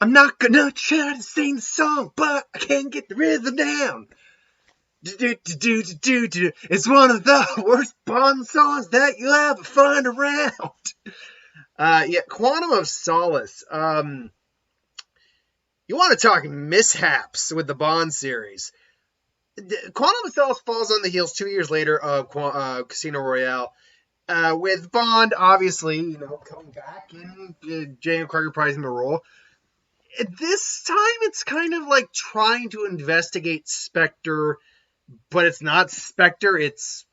I'm not gonna try to sing the song, but I can't get the rhythm down. It's one of the worst Bond songs that you'll ever find around. Quantum of Solace. You want to talk mishaps with the Bond series. Quantum of Solace falls on the heels 2 years later of Casino Royale, with Bond obviously, coming back and Daniel Craig reprising the role. This time it's kind of like trying to investigate Spectre, but it's not Spectre. It's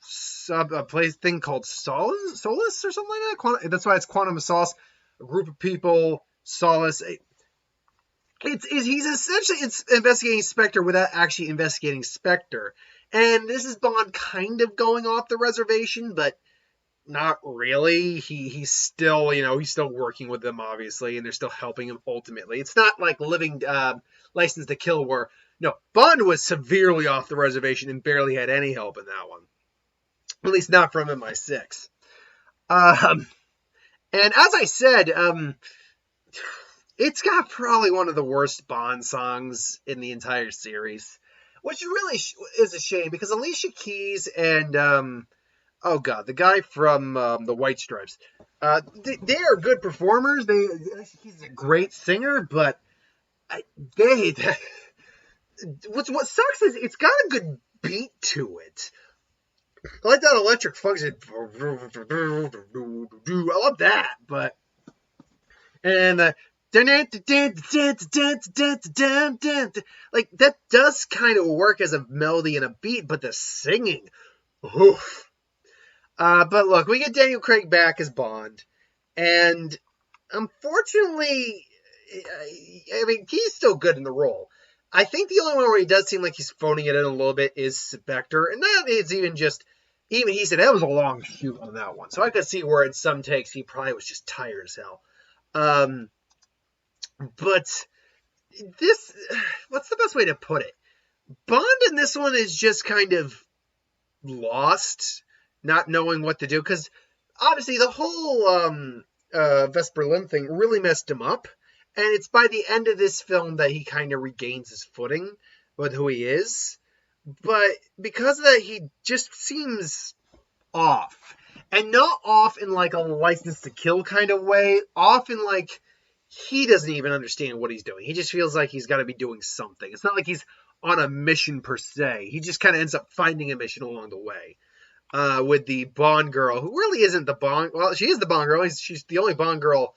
a thing called Solace or something like that. That's why it's Quantum of Solace. A group of people, Solace. He's essentially investigating Spectre without actually investigating Spectre. And this is Bond kind of going off the reservation, but not really. He's still, he's still working with them, obviously, and they're still helping him ultimately. It's not like living License to Kill where, no, Bond was severely off the reservation and barely had any help in that one. At least not from MI6. And as I said, it's got probably one of the worst Bond songs in the entire series, which really is a shame because Alicia Keys and, the guy from the White Stripes, they are good performers. He's a great singer, but what sucks is it's got a good beat to it. I like that electric function. I love that, but like that does kind of work as a melody and a beat, but the singing, oof. But look, we get Daniel Craig back as Bond, and unfortunately, he's still good in the role. I think the only one where he does seem like he's phoning it in a little bit is Spectre, and that is even he said that was a long shoot on that one, so I could see where in some takes he probably was just tired as hell. But this, what's the best way to put it? Bond in this one is just kind of lost, not knowing what to do, because obviously the whole Vesper Lynd thing really messed him up, and it's by the end of this film that he kind of regains his footing with who he is. But because of that, he just seems off. And not off in like a License to Kill kind of way, off in like he doesn't even understand what he's doing. He just feels like he's got to be doing something. It's not like he's on a mission per se. He just kind of ends up finding a mission along the way. With the Bond girl, who really isn't the Bond. Well, she is the Bond girl. She's the only Bond girl,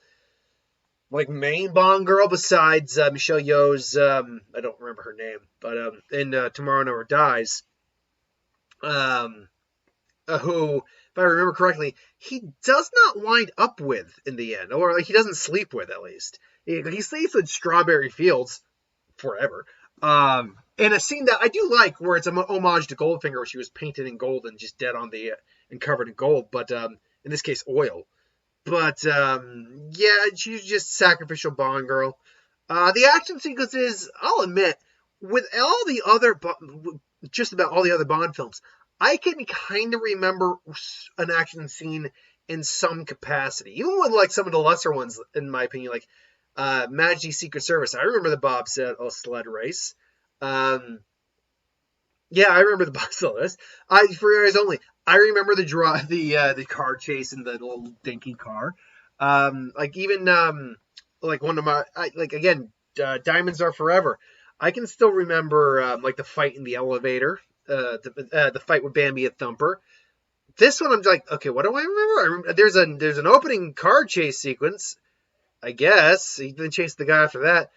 like main Bond girl, besides Michelle Yeoh's. I don't remember her name, but in Tomorrow Never Dies. Who, if I remember correctly, he does not wind up with in the end, or like he doesn't sleep with at least. He sleeps with Strawberry Fields forever. In a scene that I do like, where it's an homage to Goldfinger, where she was painted in gold and just dead on the and covered in gold, but in this case oil. But she's just sacrificial Bond girl. The action sequences, I'll admit, with all the other, just about all the other Bond films, I can kind of remember an action scene in some capacity, even with like some of the lesser ones, in my opinion, like Majesty's Secret Service. I remember the bobsled sled race. I remember the bobsled race. For your eyes only, I remember the car chase in the little dinky car. Like one of my Diamonds Are Forever. I can still remember like the fight in the elevator, the fight with Bambi and Thumper. This one I'm like, okay, what do I remember? There's an opening car chase sequence, I guess. He then chased the guy after that.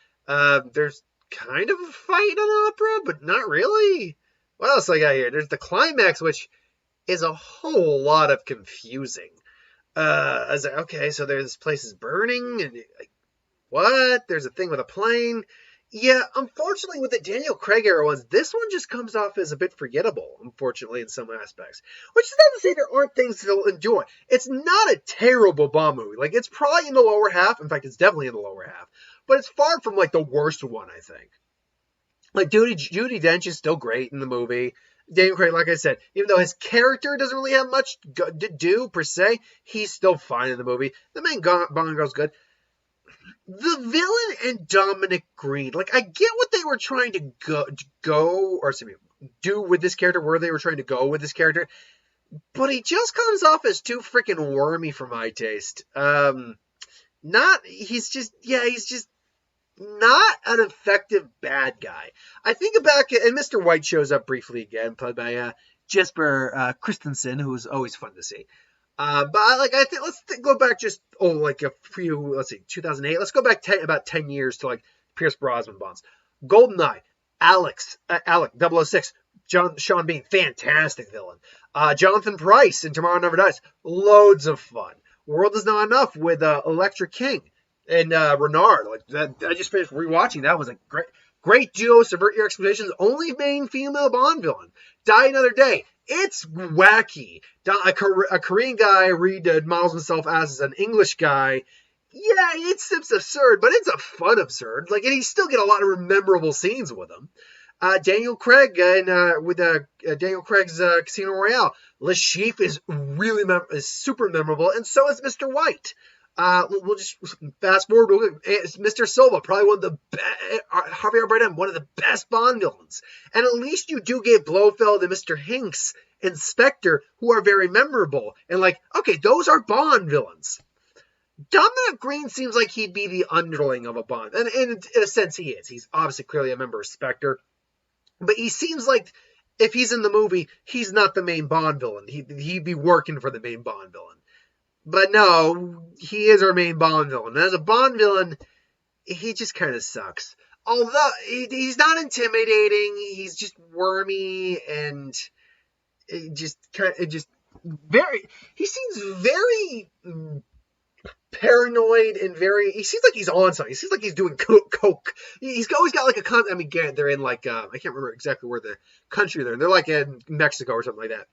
There's kind of a fight on opera, but not really. What else I got here? There's the climax, which is a whole lot of confusing. I was like, okay, so this place is burning, and like, what? There's a thing with a plane. Yeah, unfortunately, with the Daniel Craig era ones, this one just comes off as a bit forgettable, unfortunately, in some aspects. Which is not to say there aren't things to enjoy. It's not a terrible Bond movie. Like, it's probably in the lower half. In fact, it's definitely in the lower half. But it's far from, like, the worst one, I think. Like, Judi Dench is still great in the movie. Daniel Craig, like I said, even though his character doesn't really have much to do per se, he's still fine in the movie. The main Bond girl's good. The villain and Dominic Green, like, I get what they were trying to do with this character, where they were trying to go with this character, but he just comes off as too freaking wormy for my taste. He's just not an effective bad guy. I think back, and Mr. White shows up briefly again, played by Jesper Christensen, who's always fun to see. But I think let's go back just like a few. Let's see, 2008. Let's go back about 10 years to like Pierce Brosnan Bonds. GoldenEye, Alec 006, Sean Bean, fantastic villain. Jonathan Pryce in Tomorrow Never Dies, loads of fun. World Is Not Enough with Electra King and Renard. Like that, I just finished rewatching. That was a great duo. Subvert Your Expectations. Only main female Bond villain. Die Another Day. It's wacky. A Korean guy models himself as an English guy. Yeah, it's absurd, but it's a fun absurd. Like, and you still get a lot of memorable scenes with him. Daniel Craig with Daniel Craig's Casino Royale. Le Chiffre is is super memorable, and so is Mr. White. We'll just fast forward. It's Mr. Silva, probably one of the Javier Bardem, one of the best Bond villains. And at least you do get Blofeld and Mr. Hinks and Spectre, who are very memorable. And like, okay, those are Bond villains. Dominic Green seems like he'd be the underling of a Bond. And in a sense, he is. He's obviously clearly a member of Spectre. But he seems like if he's in the movie, he's not the main Bond villain. He'd be working for the main Bond villain. But no, he is our main Bond villain. And as a Bond villain, he just kind of sucks. Although he's not intimidating, he's just wormy and he seems very paranoid and he seems like he's on something. He seems like he's doing coke. He's always got like they're in like, I can't remember exactly where the country they're in. They're like in Mexico or something like that.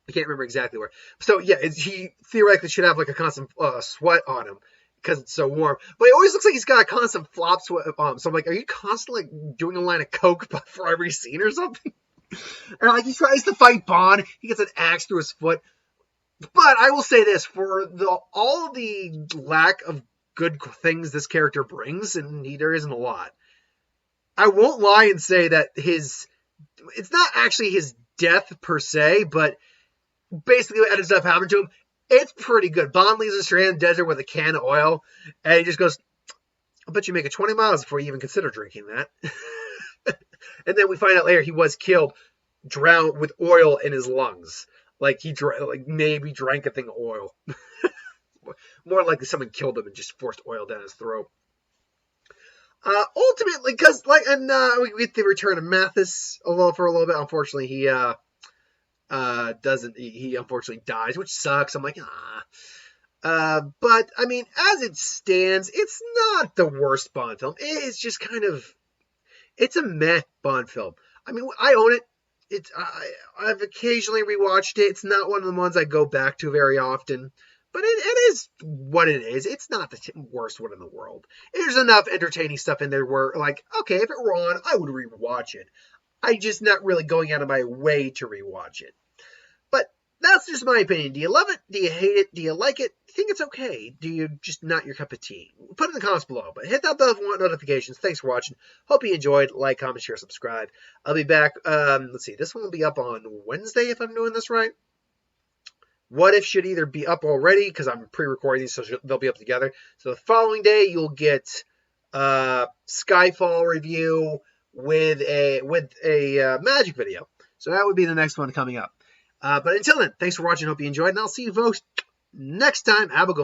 I can't remember exactly where. So yeah, he theoretically should have like a constant sweat on him because it's so warm. But he always looks like he's got a constant flop sweat on him. So I'm like, are you constantly doing a line of coke for every scene or something? And like he tries to fight Bond, he gets an axe through his foot. But I will say this, for all the lack of good things this character brings, and there isn't a lot, I won't lie and say that it's not actually his death per se, but basically what ends up happening to him, it's pretty good. Bond leaves a stranded desert with a can of oil, and he just goes, I bet you make it 20 miles before you even consider drinking that. And then we find out later he was killed, drowned with oil in his lungs. Like he maybe drank a thing of oil. More likely someone killed him and just forced oil down his throat. Ultimately, because we get the return of Mathis for a little bit. Unfortunately, he unfortunately dies, which sucks. I'm like, but I mean, as it stands, it's not the worst Bond film. It's just it's a meh Bond film. I mean, I own it. I've occasionally rewatched it. It's not one of the ones I go back to very often, but it is what it is. It's not the worst one in the world. There's enough entertaining stuff in there where, like, okay, if it were on, I would rewatch it. I'm just not really going out of my way to rewatch it. But that's just my opinion. Do you love it? Do you hate it? Do you like it? Think it's okay? Do you just not your cup of tea? Put it in the comments below. But hit that bell if you want notifications. Thanks for watching. Hope you enjoyed. Like, comment, share, subscribe. I'll be back. Let's see. This one will be up on Wednesday if I'm doing this right. What If should either be up already because I'm pre-recording these, so they'll be up together. So the following day you'll get Skyfall review with a magic video. So that would be the next one coming up. But until then, thanks for watching. Hope you enjoyed, and I'll see you folks next time. Have a good one.